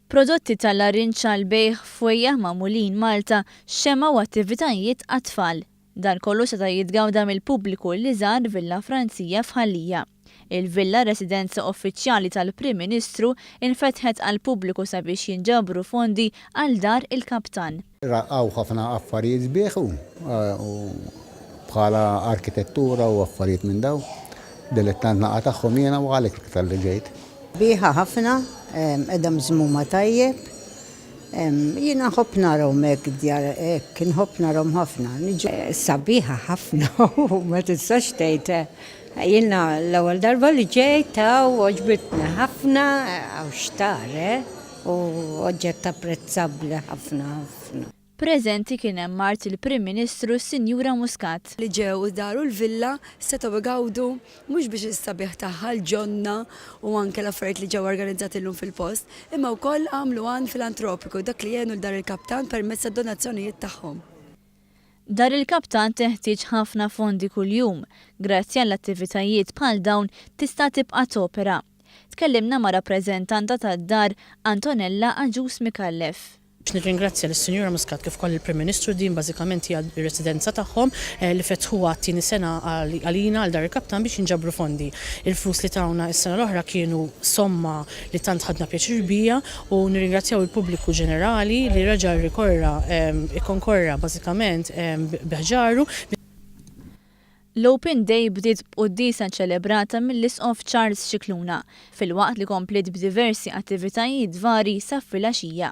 Prodotti tal-arinċ għall-bejgħ f'wejjaħ magħmulin Malta xema u attivitajiet għat-tfal. Dan kollu seta' jitgawda mill-pubbliku li żar Villa Franzija f'Ħallija. Il-villa residenza uffiċjali tal-Prim Ministru infetħet għal pubbliku sabiex jinġabru fondi għal dar il-Kaptan. Raqqaw ħafna affarijiet sbieħ bħala arkitettura u affarijiet minn daw. Dilettant naqa' tagħhom jiena u għalhekk tal-li ġejt. Biħa ħafna, edha mżmuma tajjeb, jiena nħobb narahom hekk djar hekk, nħobb narahom ħafna. Sabiħa ħafna u ma tistax tgħid. Jiena l-ewwel darba li ġejt u oġbitni ħafna għaw xtar u oġġett apprezzabbli ħafna. Preżenti kien hemm Mart il-Prim Ministru Sinjura Muscat. Li ġew daru l-villa setgħu igawdu mhux biex is-sabiħ tagħha l-ġonna u anke l-affarijiet li ġew organizzati llum fil-post, imma wkoll għamlu għan filantropiku dak li jgħinu l-dar il-Kaptan permezz tad-donazzjonijiet tagħhom. Dar il-Kaptan teħtieġ ħafna fondi kuljum. Grazzi għall-attivitajiet bħal dawn tista' tibqa' topera. Tkellimna ma' rappreżentanta tad-dar Antonella Aġus Mikallef. Nirringrazzja lis-Sinjura Muscat kif ukoll il-Prim Ministru din bażikament hija r-residenza tagħhom li fetħuha t-tieni sena għalina għal dar il-Kaptan biex jinġabru fondi. Il-flus li tawna s-sena l-oħra kienu somma li tant ħadna pjaċir bija u nirringrazzjaw il-pubbliku ġenerali li reġa' ikkonkorra bażikament beħġaru. L-Open Day bdiet b'qudiesa ċelebrata mill-Isqof Charles Xikluna, filwaqt li komplet b'diversi attivitajiet vari sa filgħaxija.